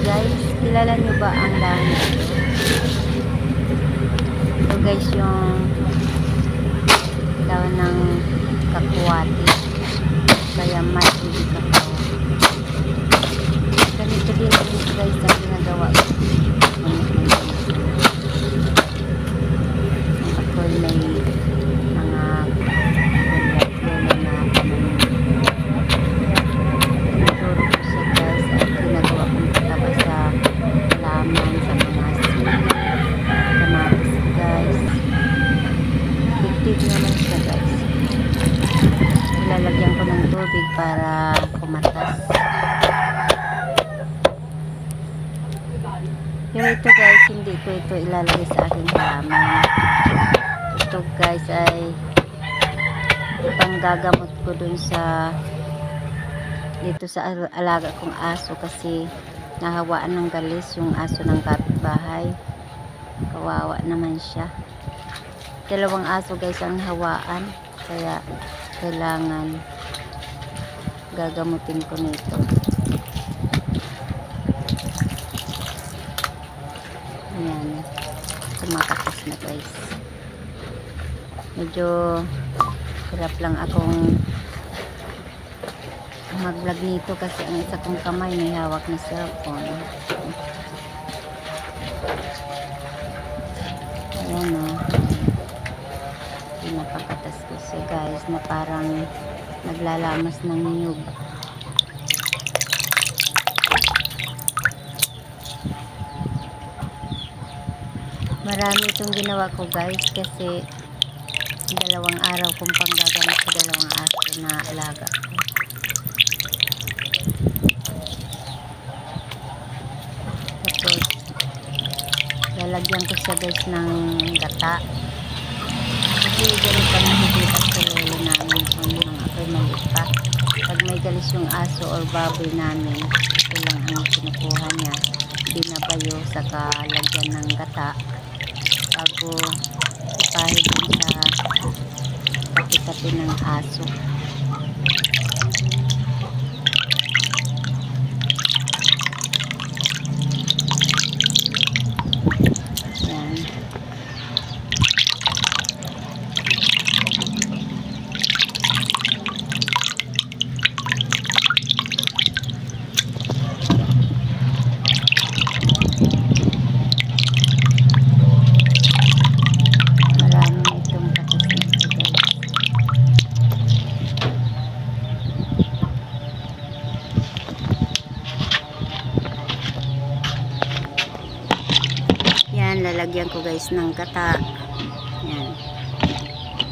guys, kilala nyo ba ang dahon na ito? Ito guys yung dahon ng kakuwati, kaya matindi kakao. Ganito din guys ang ginagawa ko. Ako'y may mga gulay na tinuturo ko siya guys at ginagawa kong pataba sa halaman, sa mga sili, kamatis guys. Tigtig naman siya guys. Ilalagyan ko ng tubig para kumatas. Pero ito guys, hindi ko ito ilalagay sa aking halaman. Ito guys ay panggagamot ko dun sa dito sa alaga kong aso kasi nahawaan ng galis yung aso ng kapitbahay. Kawawa naman siya. 2 aso guys ang hawaan, kaya kailangan gagamutin ko nito. Ayan, tumakapos na guys. Medyo hirap lang akong mag-vlog nito kasi ang isa kong kamay may hawak na cellphone. Ayan o. Pinapakatas ko siya guys na parang naglalamas ng niyog. Marami itong ginawa ko guys kasi 2 araw kong panggagamit sa 2 aso na alaga ko. Tapos lalagyan ko siya guys ng gata. Kasi ganun pa nakikita sa lolo namin kung nang ako'y maliit pa. Pag may galis yung aso or baboy namin, ito lang ang kinukuha niya. Binabayo sa kalagyan ng gata bago ipahid dun sa pati-pati ng aso. Yan. Yan, lalagyan ko guys ng gata. Yan.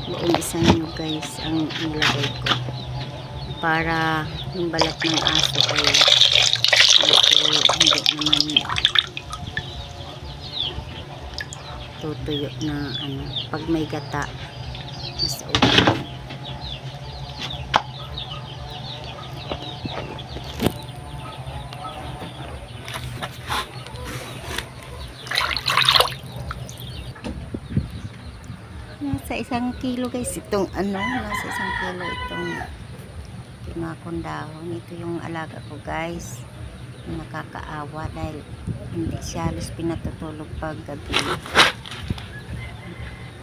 Buong isang nyo guys ang nilagay ko. Para yung balat ng aso ay hindi naman tutuyo na ano. Pag may gata, mas okay. Nasa 1 kilo guys itong ano, nasa 1 kilo itong pinakong dahon. Ito yung alaga ko guys, nakakaawa dahil hindi siya halos pinatutulog pag gabi.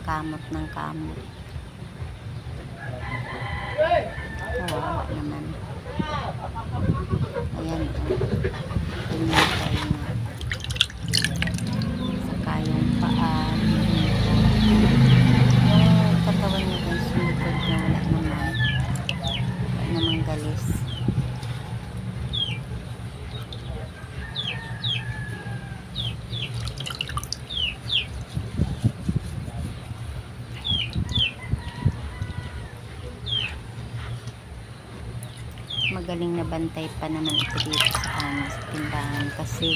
Kamot ng kamot, kawawa naman. Ayan pinatay na saka yung paa, katawan niya guys, sumitod na wala naman galis. Magaling na bantay pa naman ito dito sa amin sa timbangan kasi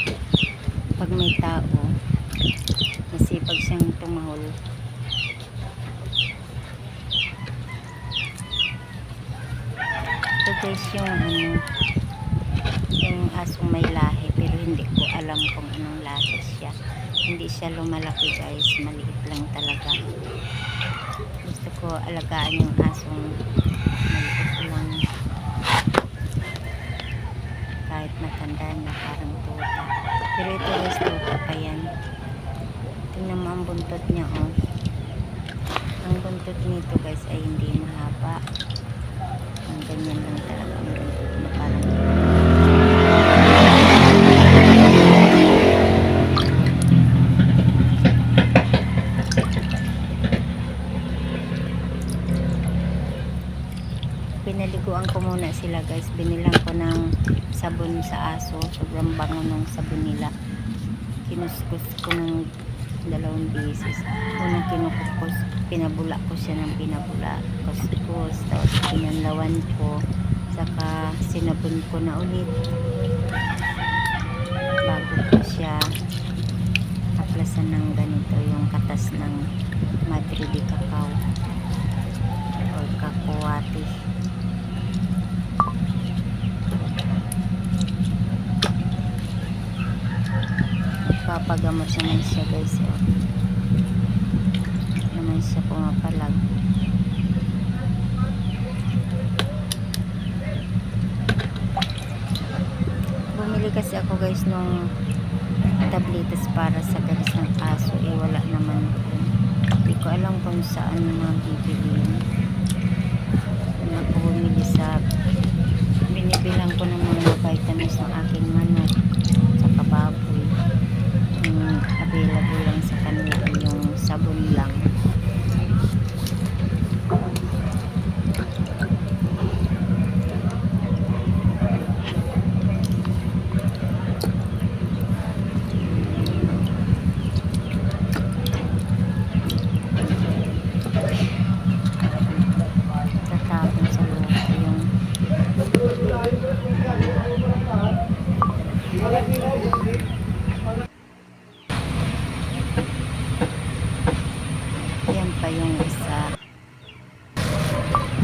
pag may tao masipag siyang tumahol. Ito guys yung ano, yung asong may lahi pero hindi ko alam kung anong lahi siya. Hindi siya lumalaki guys, maliit lang talaga. Gusto ko alagaan yung asong maliit lang. kahit matanda na parang tuta. Pero ito guys, tuta pa yan. Tingnan mo ang buntot niya, oh. Ang buntot nito guys ay hindi mahaba. Ang ganyan lang talaga ang buntot na parang pinaliguan ko muna sila guys. Binilang ko ng sabon sa aso. Sobrang bango ng sabon nila. Kinuskus ko ng 2 beses. Unang kinukukos, pinabula ko siya ng pinabula. Kuskus, tapos pinanlawan ko. Saka sinabon ko na ulit. Bago ko siya aplasan ng ganito, yung katas ng Madre de Cacao or Cacahuate. Papagamot naman siya guys, oh. Naman siya pumapalag. Bumili kasi ako guys nung tabletes para sa galis ng aso, wala naman po. Hindi ko alam kung saan mabibilin. Ano ako bumili sa binibilang ko ng mga vitamins ng aking manok sa baboy. Available lang sa kanila yung sabon lang. Tatapon sa loob yung yan pa yung isa,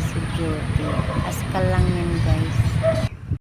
si Beauty. Askal lang yan guys.